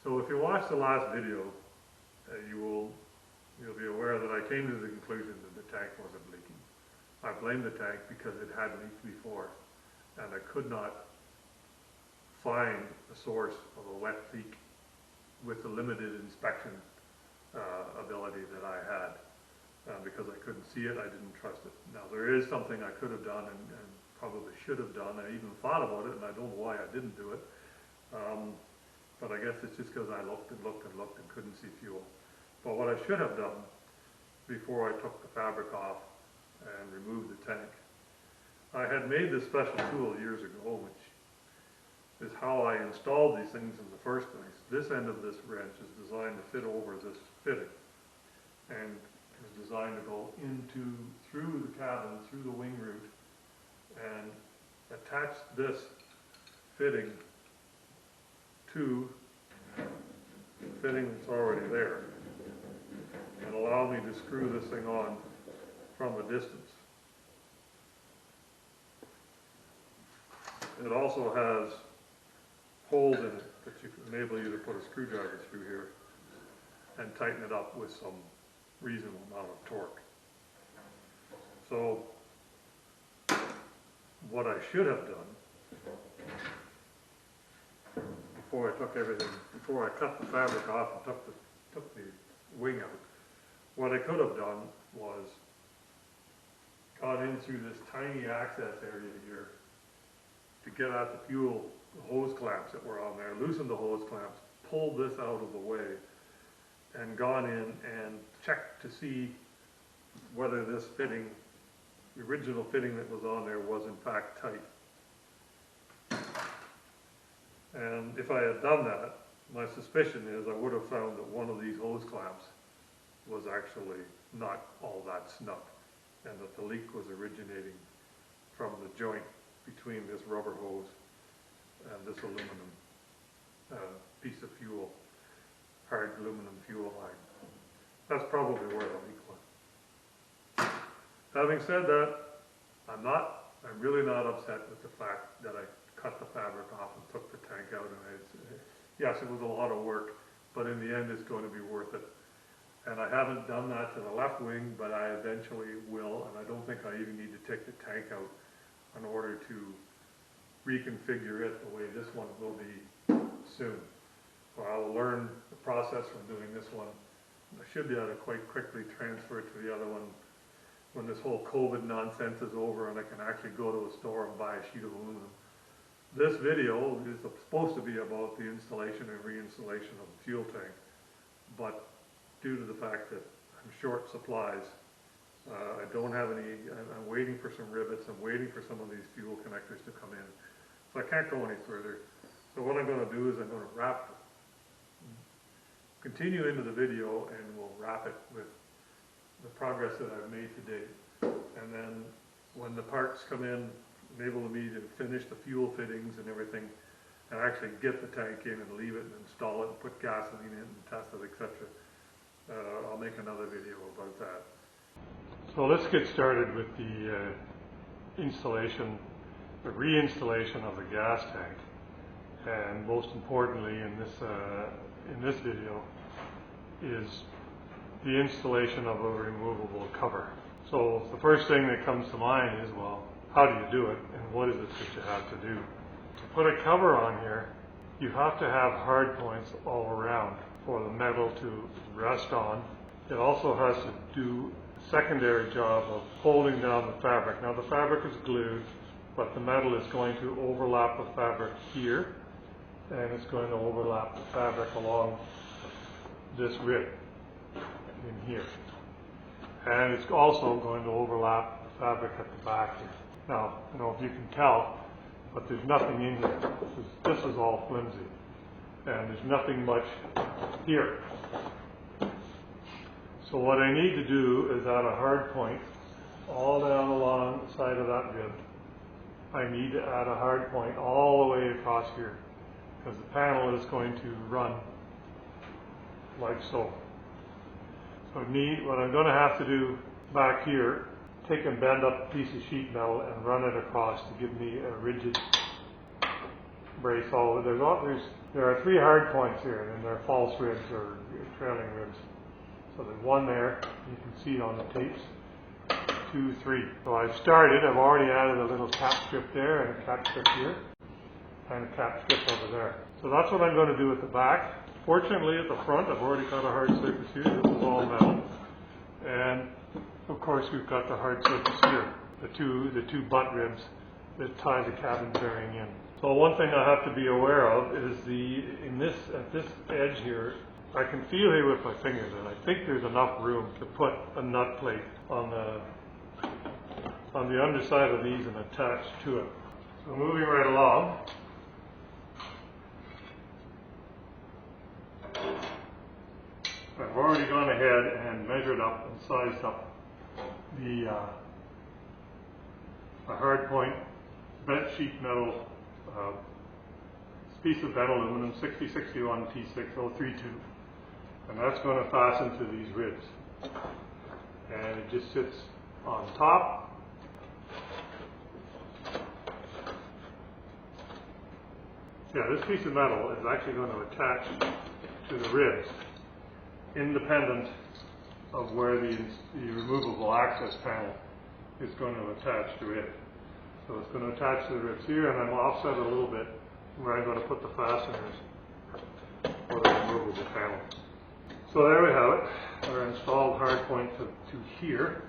So if you watch the last video, you'll be aware that I came to the conclusion that the tank wasn't leaking. I blamed the tank because it had leaked before, and I could not find the source of a wet leak with the limited inspection ability that I had. Because I couldn't see it, I didn't trust it. Now there is something I could have done and probably should have done. I even thought about it, and I don't know why I didn't do it. But I guess it's just because I looked and looked and looked and couldn't see fuel. But what I should have done before I took the fabric off and removed the tank, I had made this special tool years ago, which is how I installed these things in the first place. This end of this wrench is designed to fit over this fitting, and is designed to go through the cabin, through the wing root, and attach this fitting to the fitting that's already there, and allow me to screw this thing on from a distance. It also has holes in it that enable you to put a screwdriver through here and tighten it up with some reasonable amount of torque. So what I should have done before I cut the fabric off and took the wing out, what I could have done was gone in through this tiny access area here to get at the fuel hose clamps that were on there, loosened the hose clamps, pulled this out of the way, and gone in and checked to see whether this fitting, the original fitting that was on there, was in fact tight. And if I had done that, my suspicion is I would have found that one of these hose clamps was actually not all that snug, and that the leak was originating from the joint between this rubber hose and this aluminum piece of fuel, hard aluminum fuel line. That's probably where the leak went. Having said that, I'm really not upset with the fact that I cut the fabric off and took the tank out. And yes, it was a lot of work, but in the end it's going to be worth it. And I haven't done that to the left wing, but I eventually will, and I don't think I even need to take the tank out in order to reconfigure it the way this one will be soon. So I will learn the process from doing this one. I should be able to quite quickly transfer it to the other one when this whole COVID nonsense is over and I can actually go to a store and buy a sheet of aluminum. This video is supposed to be about the installation and reinstallation of the fuel tank, but due to the fact that I'm short supplies, I don't have any. I'm waiting for some rivets. I'm waiting for some of these fuel connectors to come in. So I can't go any further. So what I'm going to do is I'm going to continue into the video, and we'll wrap it with the progress that I've made to date. And then when the parts come in, enable me to finish the fuel fittings and everything, and actually get the tank in and leave it and install it and put gasoline in and test it, etc. I'll make another video about that. So let's get started with the the reinstallation of the gas tank, and most importantly in this video is the installation of a removable cover. So the first thing that comes to mind is, well, how do you do it, and what is it that you have to do? To put a cover on here, you have to have hard points all around for the metal to rest on. It also has to do a secondary job of holding down the fabric. Now the fabric is glued, but the metal is going to overlap the fabric here, and it's going to overlap the fabric along this rib in here. And it's also going to overlap the fabric at the back here. Now, I don't know if you can tell, but there's nothing in here. This is all flimsy, and there's nothing much here. So what I need to do is add a hard point all down along the side of that rib. I need to add a hard point all the way across here, because the panel is going to run like so. So what I'm going to have to do back here, take and bend up a piece of sheet metal and run it across to give me a rigid brace. There's There are 3 hard points here, and then there are false ribs or trailing ribs. So there's one there, you can see it on the tapes. 2, 3. So I've already added a little cap strip there, and a cap strip here, and a cap strip over there. So that's what I'm going to do at the back. Fortunately, at the front, I've already got a hard surface here. This is all metal. And of course, we've got the hard surface here, the two butt ribs that tie the cabin bearing in. So one thing I have to be aware of is at this edge here, I can feel here with my fingers, and I think there's enough room to put a nut plate on the underside of these and attach to it. So moving right along. I've already gone ahead and measured up and sized up the hard point bent sheet metal piece of bent aluminum 6061 T6032, and that's going to fasten to these ribs, and it just sits on top. Yeah, this piece of metal is actually going to attach to the ribs, independent of where the removable access panel is going to attach to it. So it's going to attach to the ribs here, and I'm offset a little bit where I'm going to put the fasteners for the removable panel. So there we have it, our installed hard point to here,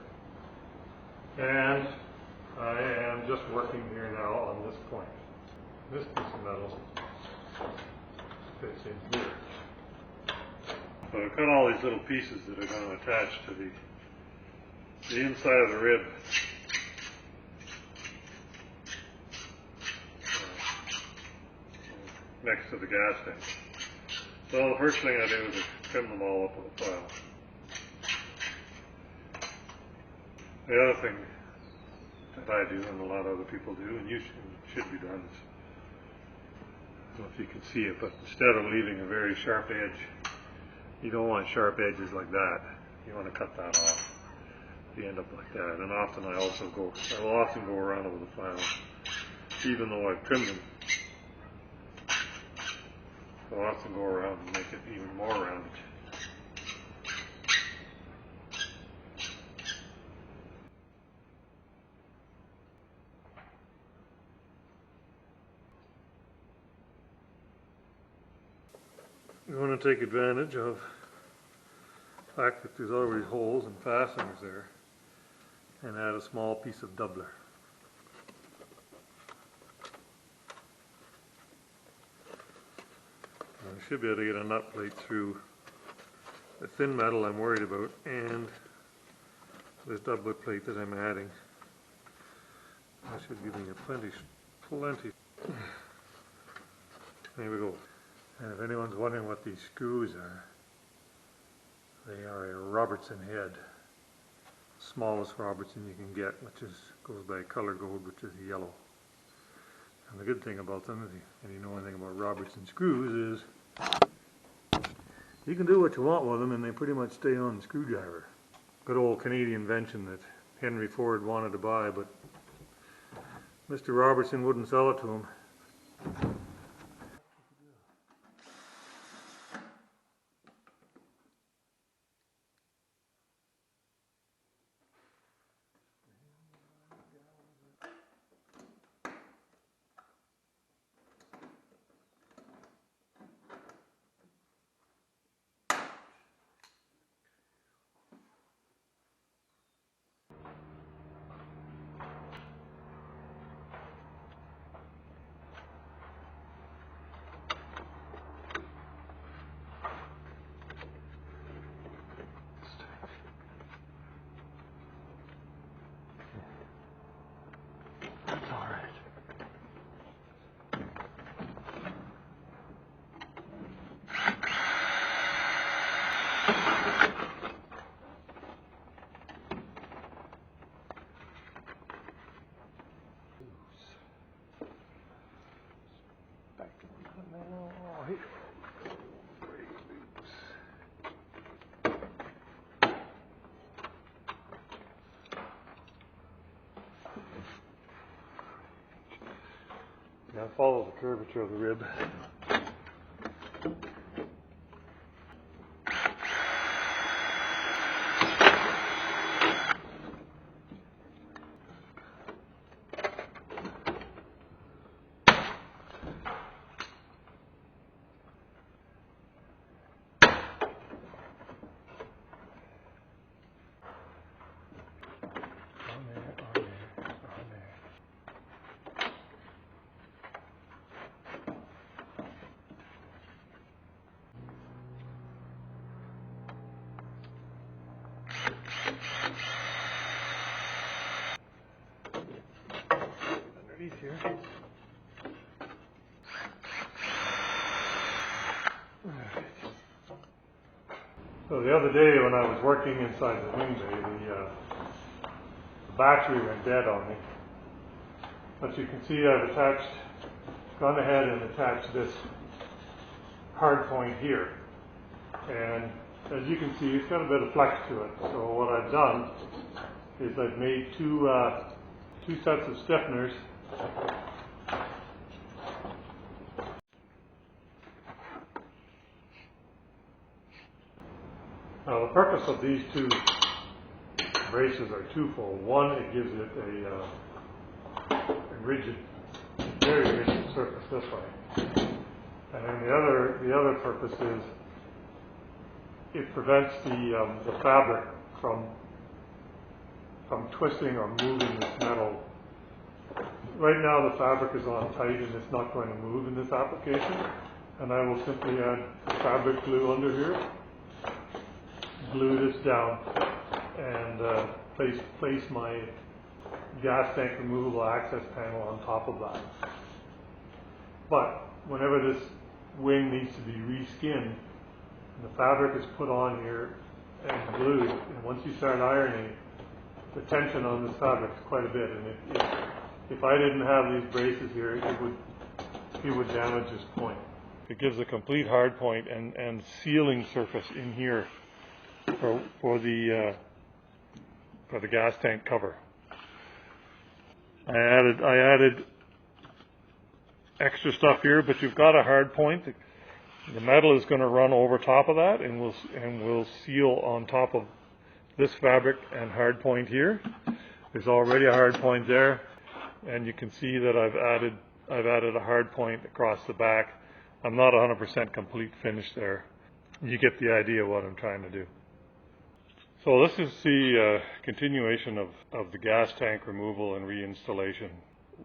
and I am just working here now on this point. This piece of metal fits in here. So I've got all these little pieces that are going to attach to the inside of the rib. Next to the gas tank. So the first thing I do is trim them all up with a file. The other thing that I do, and a lot of other people do, and you should be done, is, I don't know if you can see it, but instead of leaving a very sharp edge, you don't want sharp edges like that. You want to cut that off. You end up like that. And often I will often go around it with a file, even though I've trimmed them. I'll often go around and make it even more rounded. You want to take advantage of the fact that there's already holes and fasteners there, and add a small piece of doubler. I should be able to get a nut plate through the thin metal I'm worried about and this doubler plate that I'm adding. That should give me plenty. There we go. And if anyone's wondering what these screws are, they are a Robertson head. Smallest Robertson you can get, goes by color gold, which is yellow. And the good thing about them, if you know anything about Robertson screws, is you can do what you want with them and they pretty much stay on the screwdriver. Good old Canadian invention that Henry Ford wanted to buy, but Mr. Robertson wouldn't sell it to him. Now follow the curvature of the rib. these here. So the other day when I was working inside the wing bay, the battery went dead on me. But you can see I've gone ahead and attached this hard point here. And as you can see, it's got a bit of flex to it. So what I've done is I've made two sets of stiffeners. Now the purpose of these two braces are twofold. One, it gives it a rigid, very rigid surface this way. And then the other purpose is it prevents the fabric from twisting or moving this metal. Right now the fabric is on tight and it's not going to move in this application. And I will simply add fabric glue under here, glue this down, and place my gas tank removable access panel on top of that. But whenever this wing needs to be reskinned, the fabric is put on here and glued, and once you start ironing, the tension on this fabric is quite a bit, and if I didn't have these braces here, it would damage this point. It gives a complete hard point and sealing surface in here for the gas tank cover. I added extra stuff here, but you've got a hard point. The metal is going to run over top of that, and will seal on top of this fabric and hard point here. There's already a hard point there, and you can see that I've added a hard point across the back. I'm not 100% complete finish there. You get the idea of what I'm trying to do. So this is the continuation of the gas tank removal and reinstallation.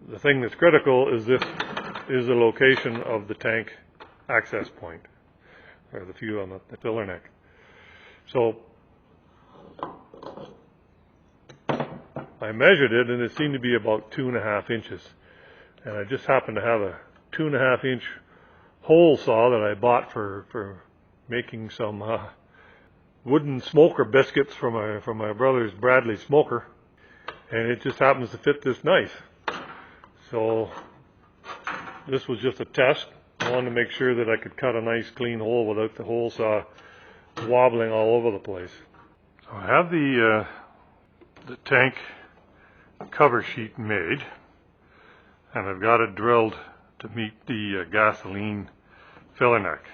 The thing that's critical is the location of the tank access point, or the fuse on the filler neck. So I measured it, and it seemed to be about 2.5 inches. And I just happened to have a 2.5 inch hole saw that I bought for making some wooden smoker biscuits from my brother's Bradley smoker, and it just happens to fit this knife. So this was just a test. I wanted to make sure that I could cut a nice clean hole without the hole saw wobbling all over the place. So I have the tank cover sheet made, and I've got it drilled to meet the gasoline filler neck,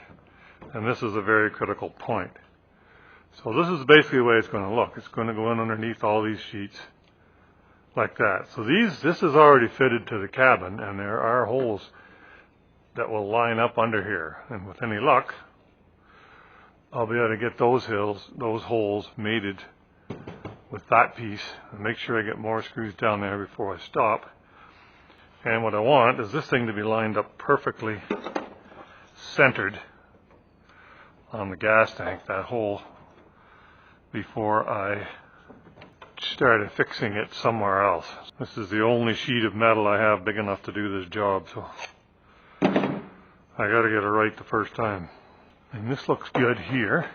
and this is a very critical point. So this is basically the way it's going to look. It's going to go in underneath all these sheets like that. So this is already fitted to the cabin, and there are holes that will line up under here. And with any luck, I'll be able to get those holes mated with that piece, and make sure I get more screws down there before I stop. And what I want is this thing to be lined up perfectly centered on the gas tank, that hole, before I started fixing it somewhere else. This is the only sheet of metal I have big enough to do this job, so I got to get it right the first time. And this looks good here.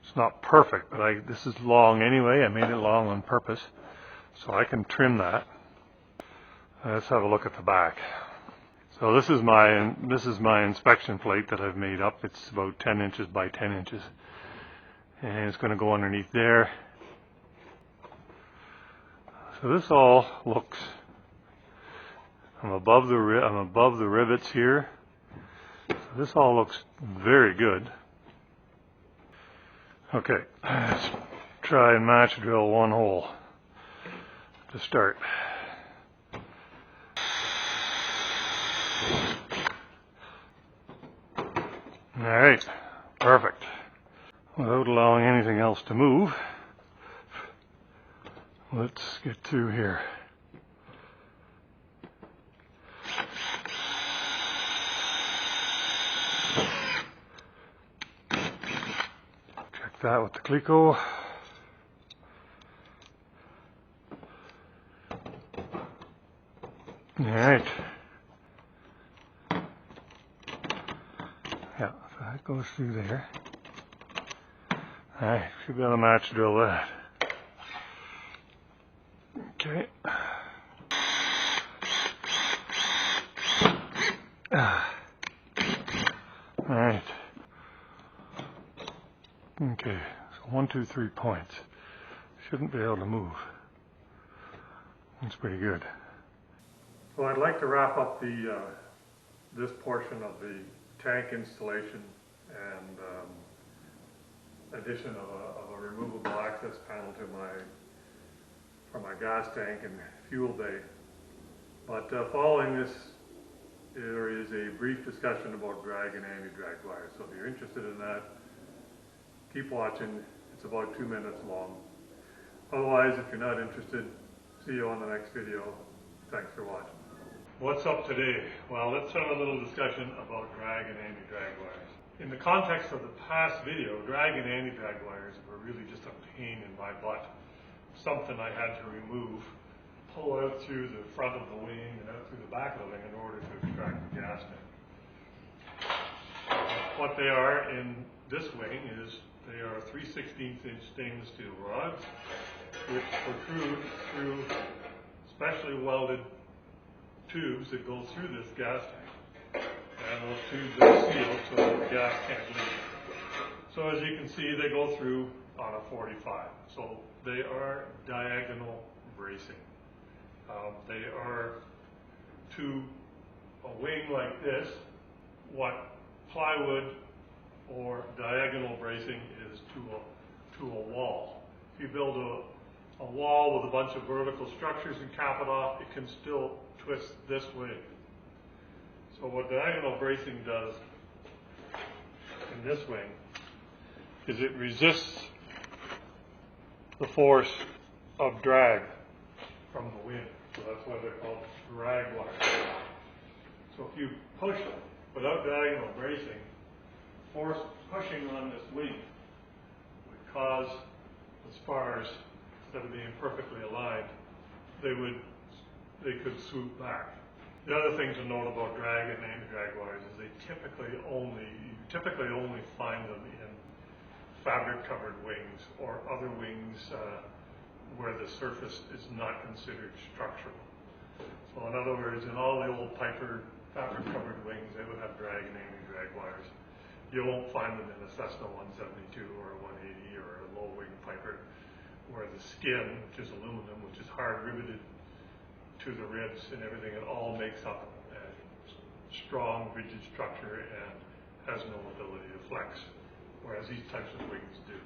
It's not perfect, but this is long anyway. I made it long on purpose, so I can trim that. Let's have a look at the back. So this is my inspection plate that I've made up. It's about 10 inches by 10 inches. And it's going to go underneath there. So this all looks, I'm above the rivets here. So this all looks very good. Okay, let's try and match drill one hole to start. All right, perfect. Without allowing anything else to move, let's get through here. Check that with the Cleco. All right. goes through there. Alright, should be able to match drill that. Okay. Alright. Okay, so 1, 2, 3 points. Shouldn't be able to move. That's pretty good. So I'd like to wrap up this portion of the tank installation and addition of a removable access panel to for my gas tank and fuel bay. But following this, there is a brief discussion about drag and anti-drag wires. So if you're interested in that, keep watching. It's about 2 minutes long. Otherwise, if you're not interested, see you on the next video. Thanks for watching. What's up today? Well, let's have a little discussion about drag and anti-drag wires. In the context of the past video, drag and anti-drag wires were really just a pain in my butt. Something I had to remove, pull out through the front of the wing and out through the back of the wing in order to extract the gas tank. What they are in this wing is they are 3/16-inch stainless steel rods which protrude through specially welded tubes that go through this gas tank. And those tubes are sealed so that the gas can't leak. So as you can see, they go through on a 45. So they are diagonal bracing. They are to a wing like this what plywood or diagonal bracing is to a wall. If you build a wall with a bunch of vertical structures and cap it off, it can still twist this way. So what diagonal bracing does in this wing is it resists the force of drag from the wind. So that's why they're called drag wires. So if you push without diagonal bracing, force pushing on this wing would cause the spars, instead of being perfectly aligned, they could swoop back. The other thing to note about drag and anti-drag wires is you typically only find them in fabric-covered wings or other wings where the surface is not considered structural. So in other words, in all the old Piper fabric-covered wings, they would have drag and anti-drag wires. You won't find them in a Cessna 172 or a 180 or a low-wing Piper, where the skin, which is aluminum, which is hard riveted to the ribs and everything, it all makes up a strong, rigid structure and has no ability to flex, whereas these types of wings do.